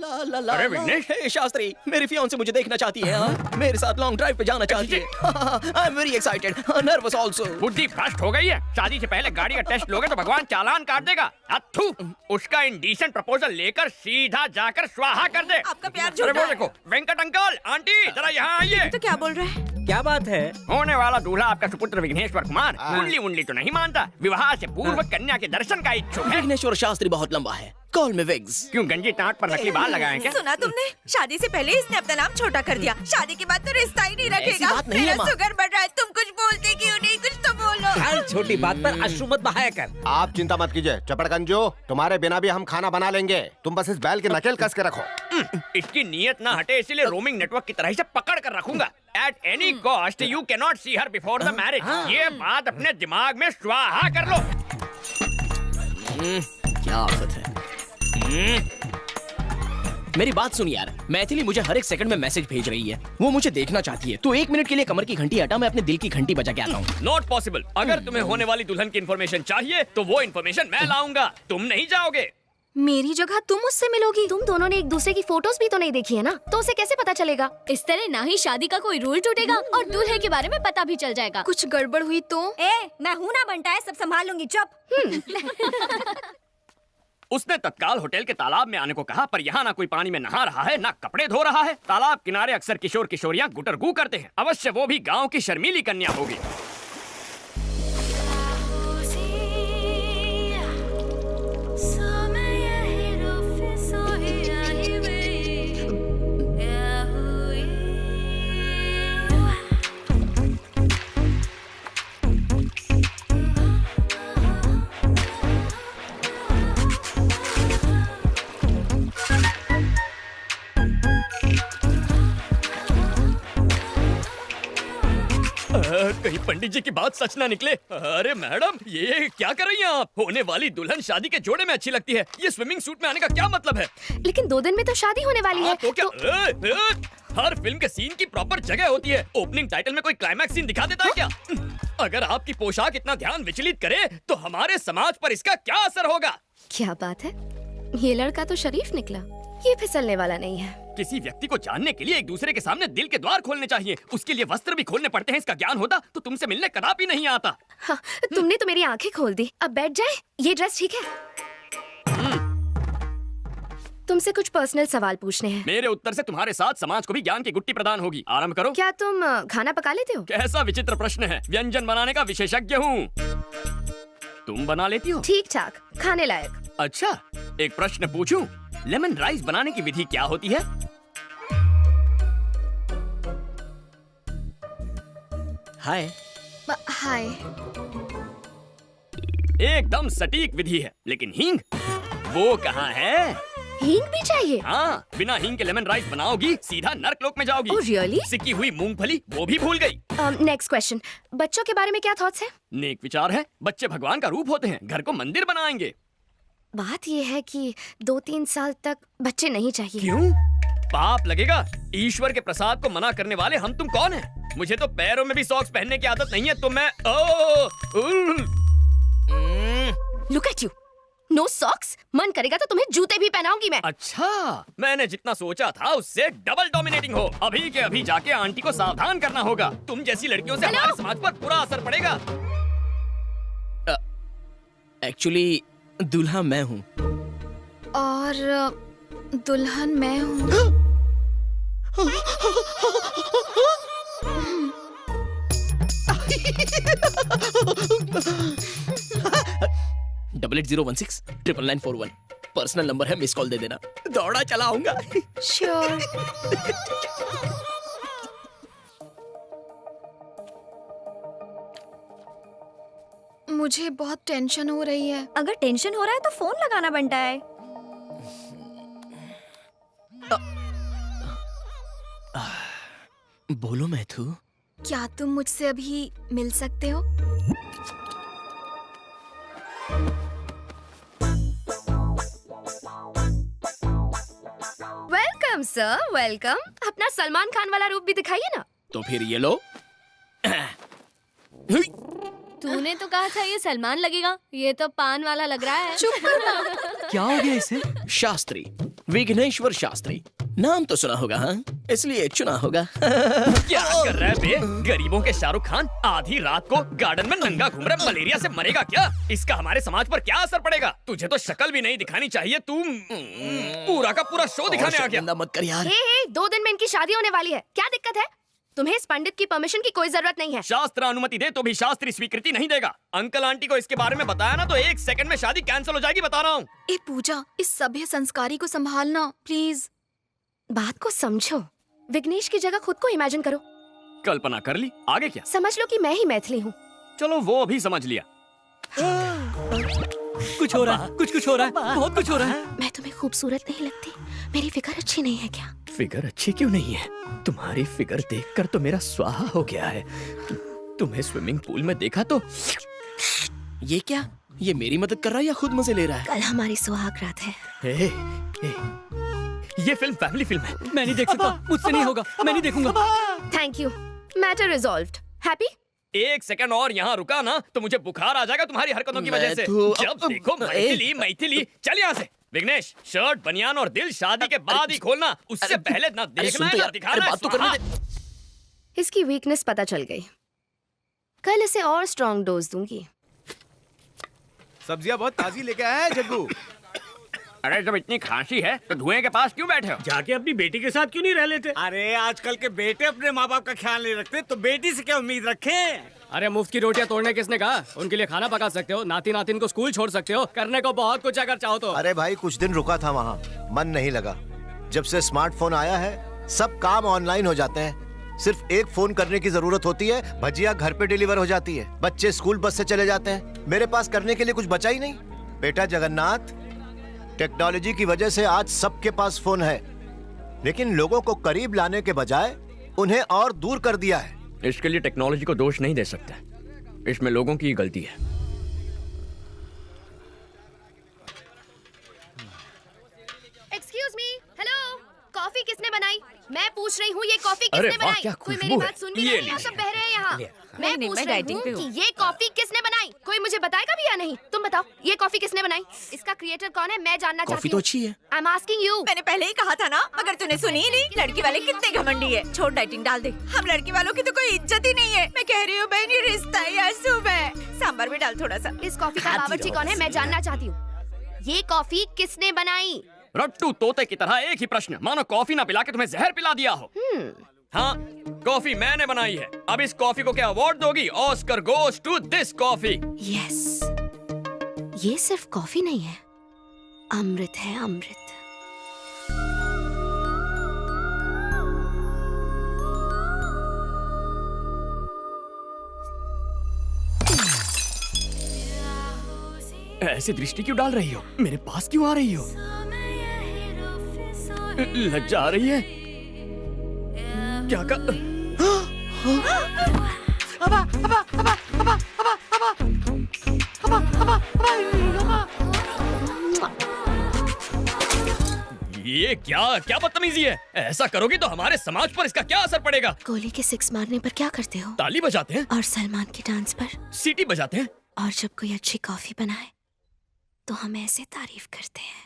ला ला ला अरे विघ्नेश! हे शास्त्री, मेरी फियांसे मुझे देखना चाहती है। हाँ? मेरे साथ लॉन्ग ड्राइव पे जाना चाहती है। I am very excited, nervous also. बुद्धि भ्रष्ट हो गई है। शादी से पहले गाड़ी का टेस्ट लोगे तो भगवान चालान काट देगा। अथू, उसका इंडीसेंट प्रपोजल लेकर सीधा जाकर स्वाहा कर दे। आपका प्यार अरे झूठा वो है। देखो, वेंकट अंकल, आंटी, जरा यहाँ आइए। तो क्या बोल रहे हैं? क्या बात है? होने वाला दूल्हा आपका सुपुत्र विघ्नेश्वर कुमार कुंडली उंडली तो नहीं मानता, विवाह से पूर्व कन्या के दर्शन का इच्छुक है। विघ्नेश्वर शास्त्री बहुत लंबा है, कॉल मी विग्स। क्यों गंजी टाट पर नकली बाल लगाए क्या? सुना तुमने? शादी से पहले इसने अपना नाम छोटा कर दिया, शादी के बाद तो रिश्ता ही नहीं रखेगा। बात नहीं है, मेरा माँ। शुगर बढ़ रहा है, तुम कुछ बोलते क्यों नहीं? कुछ तो बोलो। हर छोटी बात पर अश्रु मत बहाया कर। आप चिंता मत कीजिए चपड़गंजो, तुम्हारे बिना भी हम खाना बना लेंगे। तुम बस इस बैल की नकेल कस के रखो। इसकी नीयत ना हटे, इसीलिए रोमिंग नेटवर्क की तरह इसे पकड़ कर रखूंगा। At any cost, you cannot see her before the marriage. ये बात अपने दिमाग में स्वाहा कर लो। क्या आफत है। मेरी बात सुन यार, मैथिली मुझे हर एक सेकंड में मैसेज भेज रही है। वो मुझे देखना चाहती है। तो 1 मिनट के लिए कमर की घंटी हटा, मैं अपने दिल की घंटी बजा के आता हूँ। Not possible. अगर तुम्हें होने वाली दुल्हन की इन्फॉर्मेशन चाहिए तो वो इन्फॉर्मेशन मैं लाऊंगा, तुम नहीं जाओगे। मेरी जगह तुम मुझसे मिलोगी। तुम दोनों ने एक दूसरे की फोटोज भी तो नहीं देखी है ना, तो उसे कैसे पता चलेगा? इस तरह ना ही शादी का कोई रूल टूटेगा और दूल्हे के बारे में पता भी चल जाएगा। कुछ गड़बड़ हुई तो? मैं हूँ ना बनता है, सब संभाल लूंगी, चुप। उसने तत्काल होटल के तालाब में आने को कहा, पर यहाँ ना कोई पानी में नहा रहा है, ना कपड़े धो रहा है। तालाब किनारे अक्सर किशोर किशोरियाँ गुटरगू करते हैं। अवश्य वो भी गाँव की शर्मीली कन्या होगी। कहीं पंडित जी की बात सच ना निकले। अरे मैडम, ये क्या कर रही हैं आप? होने वाली दुल्हन शादी के जोड़े में अच्छी लगती है, ये स्विमिंग सूट में आने का क्या मतलब है? लेकिन 2 दिन में तो शादी होने वाली है। तो क्या हर फिल्म के सीन की प्रॉपर जगह होती है। ओपनिंग टाइटल में कोई क्लाइमैक्स सीन दिखा देता है क्या? अगर आपकी पोशाक इतना ध्यान विचलित करे तो हमारे समाज पर इसका क्या असर होगा? क्या बात है, ये लड़का तो शरीफ निकला, ये फिसलने वाला नहीं है। किसी व्यक्ति को जानने के लिए एक दूसरे के सामने दिल के द्वार खोलने चाहिए, उसके लिए वस्त्र भी खोलने पड़ते हैं। इसका ज्ञान होता तो तुमसे मिलने कदापि नहीं आता। हाँ, तुमने तो मेरी आंखें खोल दी। अब बैठ जाए, ये ड्रेस ठीक है? तुमसे कुछ पर्सनल सवाल पूछने हैं। मेरे उत्तर से तुम्हारे साथ समाज को भी ज्ञान की गुट्टी प्रदान होगी। आरंभ करो। क्या तुम खाना पका लेते हो? कैसा विचित्र प्रश्न है, व्यंजन बनाने का विशेषज्ञ हूँ। तुम बना लेती हो? ठीक ठाक, खाने लायक। अच्छा, एक प्रश्न पूछूं? लेमन राइस बनाने की विधि क्या होती है? हाय। हाय। एकदम सटीक विधि है, लेकिन हींग वो कहाँ है? हींग भी चाहिए? हाँ, बिना हींग के लेमन राइस बनाओगी सीधा नर्कलोक में जाओगी। Oh, really? सिकी हुई मूंगफली वो भी भूल गई। नेक्स्ट क्वेश्चन, बच्चों के बारे में क्या थॉट्स हैं? नेक विचार है, बच्चे भगवान का रूप होते हैं, घर को मंदिर बनाएंगे। बात ये है कि 2-3 साल तक बच्चे नहीं चाहिए। क्यों? पाप लगेगा। ईश्वर के प्रसाद को मना करने वाले हम तुम कौन हैं? मुझे तो पैरों में भी सॉक्स पहनने की आदत नहीं है, तो मैं look at you, no socks. मन करेगा तो तुम्हें जूते भी पहनाऊंगी मैं। अच्छा, मैंने जितना सोचा था उससे डबल डोमिनेटिंग हो। अभी के अभी जाके आंटी को सावधान करना होगा। तुम जैसी लड़कियों से हमारे समाज पर बुरा असर पड़ेगा। एक्चुअली दूल्हा मैं हूँ। और दुल्हन मैं हूँ। 8801699941 पर्सनल नंबर है, मिस कॉल दे देना। दौड़ा चला आऊंगा। श्योर। मुझे बहुत टेंशन हो रही है। अगर टेंशन हो रहा है तो फोन लगाना बनता है। बोलो मैथू। क्या तुम मुझसे अभी मिल सकते हो? Welcome sir, welcome. अपना सलमान खान वाला रूप भी दिखाइए ना। तो फिर ये लो। तूने तो कहा था ये सलमान लगेगा, ये तो पान वाला लग रहा है। चुप करो। क्या हो गया इसे? शास्त्री, विघ्नेश्वर शास्त्री नाम तो सुना होगा, हाँ? इसलिए चुना होगा। क्या कर रहा है बे? गरीबों के शाहरुख खान आधी रात को गार्डन में नंगा घूम रहा है, मलेरिया से मरेगा क्या? इसका हमारे समाज पर क्या असर पड़ेगा? तुझे तो शक्ल भी नहीं दिखानी चाहिए, तू पूरा का पूरा शो दिखाने आ गया। मत कर यार। हे 2 दिन में इनकी शादी होने वाली है, क्या दिक्कत है? तुम्हें इस पंडित की परमिशन की कोई जरूरत नहीं है। शास्त्र अनुमति दे तो भी शास्त्री स्वीकृति नहीं देगा। अंकल आंटी को इसके बारे में बताया ना तो 1 सेकंड में शादी कैंसिल हो जाएगी, बता रहा हूँ। ए पूजा, इस सभ्य संस्कारी को संभालना प्लीज। बात को समझो, विघ्नेश की जगह खुद को इमेजिन करो। कल्पना कर ली, आगे क्या? समझ लो कि मैं ही मैथिली हूँ। चलो वो भी समझ लिया। कुछ हो रहा है, कुछ हो रहा है, बहुत कुछ हो रहा है। मैं तुम्हें खूबसूरत नहीं लगती? मेरी फिगर अच्छी नहीं है क्या? फिगर अच्छी क्यों नहीं है? तुम्हारी फिगर देखकर तो मेरा स्वाहा हो गया है। तुम्हें स्विमिंग पूल में देखा तो ये क्या? ये मेरी मदद कर रहा है या खुद मजे ले रहा है? कल हमारी सुहाग रात है। ए, ए, ये फिल्म फैमिली फिल्म है। मैं नहीं देख सकता, मुझसे नहीं होगा, मैं नहीं देखूंगा। Thank you, matter resolved. Happy? 1 second और यहाँ रुका ना तो मुझे बुखार आ जाएगा तुम्हारी हरकतों की वजह से। जब देखो मैथिली मैथिली। चल यहाँ से। विघ्नेश, शर्ट बनियान और दिल शादी के बाद ही खोलना, उससे पहले ना देखना है ना दिखाना है। बात तो करने दे। इसकी वीकनेस पता चल गई, कल इसे और स्ट्रॉन्ग डोज दूंगी। सब्जियां बहुत ताजी लेके आया है जग्गू। अरे जब इतनी खांसी है तो धुएं के पास क्यों बैठे हो? जाके अपनी बेटी के साथ क्यों नहीं रह लेते? अरे आजकल के बेटे अपने माँ बाप का ख्याल नहीं रखते, तो बेटी से क्या उम्मीद रखें? अरे मुफ्त की रोटियां तोड़ने किसने कहा? उनके लिए खाना पका सकते हो, नाती नातिन को स्कूल छोड़ सकते हो, करने को बहुत कुछ अगर चाहो तो। अरे भाई कुछ दिन रुका था वहाँ, मन नहीं लगा। जब से स्मार्टफोन आया है सब काम ऑनलाइन हो जाते हैं। सिर्फ एक फोन करने की जरूरत होती है, भजिया घर पे डिलीवर हो जाती है, बच्चे स्कूल बस से चले जाते हैं। मेरे पास करने के लिए कुछ बचा ही नहीं। बेटा जगन्नाथ, टेक्नोलॉजी की वजह से आज सबके पास फोन है, लेकिन लोगों को करीब लाने के बजाय उन्हें और दूर कर दिया है। इसके लिए टेक्नोलॉजी को दोष नहीं दे सकते, इसमें लोगों की गलती है। एक्सक्यूज मी, हेलो, कॉफी किसने बनाई? मैं पूछ रही हूँ, ये कॉफी अरे किसने वाह, बनाई? क्या कोई खुशबू मेरी है। बात सुन भी ये नहीं रहा, सब बह रहे हैं यहाँ। मैं नहीं, पूछ मैं रही डाइटिंग पे हूँ हूँ। कि ये कॉफी किसने बनाई? कोई मुझे बताएगा भी या नहीं? तुम बताओ, ये कॉफी किसने बनाई? इसका क्रिएटर कौन है, मैं जानना कॉफी चाहती तो हूँ। अच्छी है। I am asking you. मैंने पहले ही कहा था ना, मगर तूने सुनी ही नहीं। लड़की वाले कितने घमंडी है। छोड़, डाइटिंग डाल दे। हम लड़की वालों की तो कोई इज्जत ही नहीं है। मैं कह रही हूँ बहन, ये रिश्ता या सुबह। सांभर भी डाल थोड़ा सा। इस कॉफी का बावर्ची कौन है, मैं जानना चाहती हूँ। ये कॉफी किसने बनाई? रट्टू तोते की तरह एक ही प्रश्न, मानो कॉफी ना पिला के तुम्हें जहर पिला दिया हो। हाँ, कॉफी मैंने बनाई है। अब इस कॉफी को क्या अवार्ड दोगी? Oscar goes to this coffee. Yes, ये सिर्फ कॉफी नहीं है, अमृत है, अमृत। ऐसी दृष्टि क्यों डाल रही हो? मेरे पास क्यों आ रही हो? लज्जा आ रही है? क्या कर... ये क्या बदतमीजी है? ऐसा करोगी तो हमारे समाज पर इसका क्या असर पड़ेगा? गोली के 6 मारने पर क्या करते हो? ताली बजाते हैं और सलमान के डांस पर? सीटी बजाते हैं। और जब कोई अच्छी कॉफी बनाए तो हम ऐसे तारीफ करते हैं।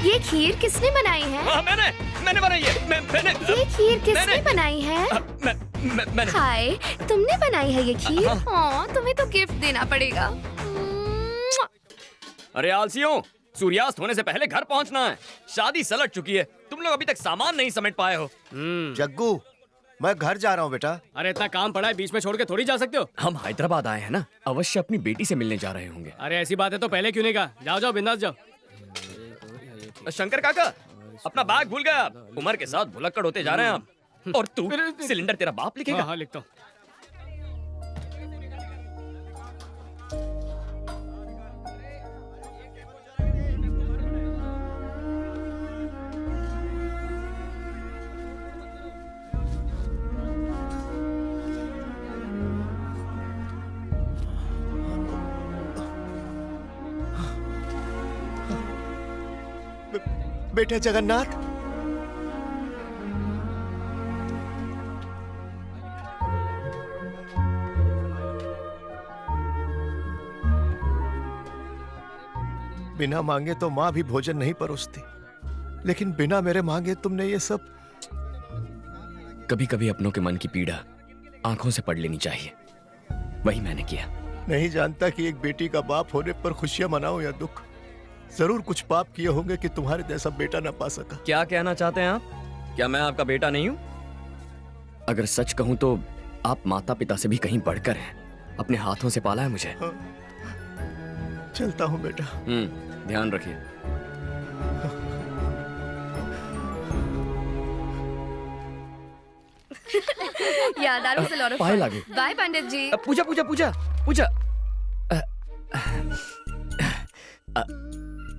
ये खीर किसने बनाई है? हाँ, मैंने बनाई है। मैंने ये खीर किसने मैंने- बनाई है? मैंने हाय, तुमने बनाई है ये खीर? हाँ, तुम्हें तो गिफ्ट देना पड़ेगा। अरे आलसियों, सूर्यास्त होने से पहले घर पहुंचना है। शादी सलट चुकी है, तुम लोग अभी तक सामान नहीं समेट पाए हो। जग्गू, मैं घर जा रहा हूँ बेटा। अरे इतना काम पड़ा है, बीच में छोड़ के थोड़ी जा सकते हो। हम हैदराबाद आए हैं ना, अवश्य अपनी बेटी से मिलने जा रहे होंगे। अरे ऐसी बात है तो पहले क्यों नहीं कहा? जाओ जाओ, बिंदास जाओ। शंकर काका, अपना बैग भूल गया आप। उम्र के साथ भुलक्कड़ होते जा रहे हैं आप। और तू, सिलेंडर तेरा बाप लिखेगा। हाँ, लिखता हूँ। बेटा जगन्नाथ, बिना मांगे तो माँ भी भोजन नहीं परोसती, लेकिन बिना मेरे मांगे तुमने ये सब। कभी कभी अपनों के मन की पीड़ा आंखों से पढ़ लेनी चाहिए, वही मैंने किया। नहीं जानता कि एक बेटी का बाप होने पर खुशियां मनाओ या दुख। जरूर कुछ पाप किए होंगे कि तुम्हारे जैसा बेटा ना पा सका। क्या कहना चाहते हैं आप? क्या मैं आपका बेटा नहीं हूं? अगर सच कहूं तो आप माता पिता से भी कहीं बढ़कर हैं। अपने हाथों से पाला है मुझे। हाँ। चलता हूं बेटा। ध्यान रखिए। Yeah, that was a lot of Payal fun. आ गई। Bye, पंडित जी. पूजा पूजा पूजा पूजा।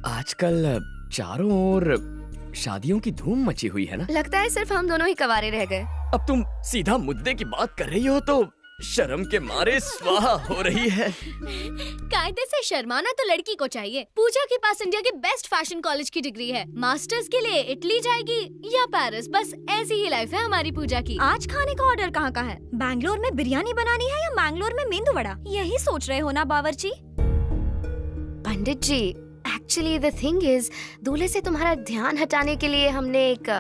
आजकल चारों ओर शादियों की धूम मची हुई है ना? लगता है सिर्फ हम दोनों ही कवारे रह गए. अब तुम सीधा मुद्दे की बात कर रही हो तो शर्म के मारे स्वाहा हो रही है। कायदे से शर्माना तो लड़की को चाहिए। पूजा के पास इंडिया के बेस्ट फैशन कॉलेज की डिग्री है। मास्टर्स के लिए इटली जाएगी या पेरिस, बस ऐसी ही लाइफ है हमारी पूजा की। आज खाने का ऑर्डर कहाँ का है? बैंगलोर में बिरयानी बनानी है या मैंगलोर में मेंदू वड़ा? यही सोच रहे हो ना बावर्ची? पंडित जी, एक्चुअली द थिंग इज, दूल्हे से तुम्हारा ध्यान हटाने के लिए हमने एक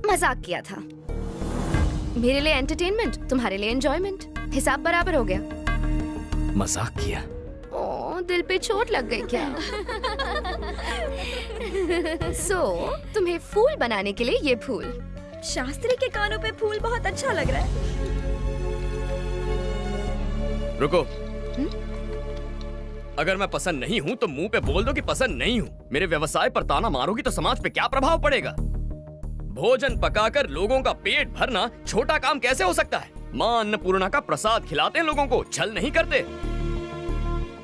मजाक किया था। मेरे लिए एंटरटेनमेंट, तुम्हारे लिए एंजॉयमेंट। हिसाब बराबर हो गया। मजाक किया? ओह, दिल पे चोट लग गई क्या? तुम्हें फूल बनाने के लिए ये फूल। शास्त्री के कानों पे फूल बहुत अच्छा लग रहा है। रुको। अगर मैं पसंद नहीं हूँ तो मुंह पे बोल दो कि पसंद नहीं हूँ। मेरे व्यवसाय पर ताना मारोगी तो समाज पे क्या प्रभाव पड़ेगा? भोजन पकाकर लोगों का पेट भरना छोटा काम कैसे हो सकता है? माँ अन्नपूर्णा का प्रसाद खिलाते हैं लोगों को, छल नहीं करते।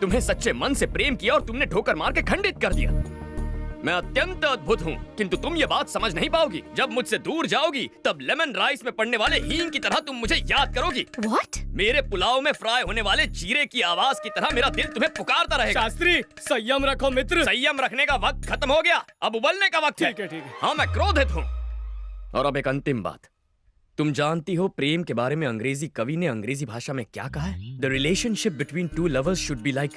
तुम्हें सच्चे मन से प्रेम किया और तुमने ठोकर मार के खंडित कर दिया। मैं अत्यंत अद्भुत हूँ, किंतु तुम ये बात समझ नहीं पाओगी। जब मुझसे दूर जाओगी तब लेमन राइस में पड़ने वाले हींग की तरह तुम मुझे याद करोगी। What? मेरे पुलाव में फ्राई होने वाले जीरे की आवाज की तरह मेरा दिल तुम्हें पुकारता रहेगा। शास्त्री, संयम रखो मित्र। संयम रखने का वक्त खत्म हो गया, अब उबलने का वक्त है। ठीक है। हाँ, मैं क्रोधित हूँ। और अब एक अंतिम बात, तुम जानती हो प्रेम के बारे में अंग्रेजी कवि ने अंग्रेजी भाषा में क्या कहा है? The relationship between two lovers should be like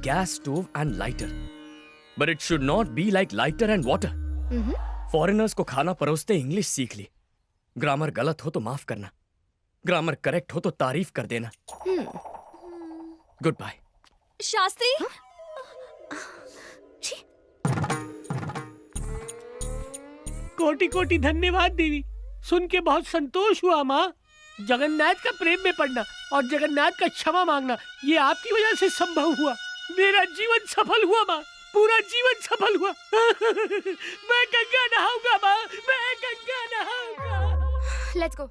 gas stove and lighter, but it should not be like lighter and water. Foreigners को खाना परोसते इंग्लिश सीख ली। ग्रामर गलत हो तो माफ करना, ग्रामर करेक्ट हो तो तारीफ कर देना। Good bye. शास्त्री, कोटि कोटि धन्यवाद देवी। सुन के बहुत संतोष हुआ माँ। जगन्नाथ का प्रेम में पड़ना और जगन्नाथ का क्षमा मांगना, ये आपकी वजह से संभव हुआ। मेरा जीवन सफल हुआ माँ, पूरा जीवन सफल हुआ। मैं गंगा नहाऊंगा माँ, मैं गंगा नहाऊंगा। Let's go.